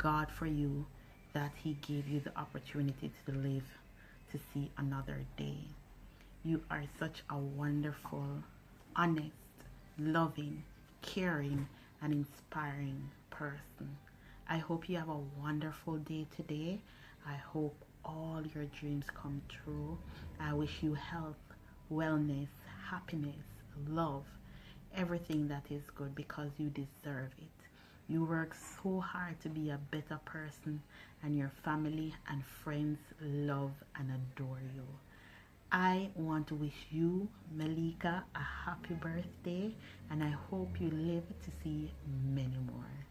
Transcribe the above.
God for you that He gave you the opportunity to live to see another day. You are such a wonderful, honest, loving, caring, and inspiring person. I hope you have a wonderful day today. I hope all your dreams come true. I wish you health, wellness, happiness, love, everything that is good because you deserve it. You work so hard to be a better person, and your family and friends love and adore you. I want to wish you, Malika, a happy birthday, and I hope you live to see many more.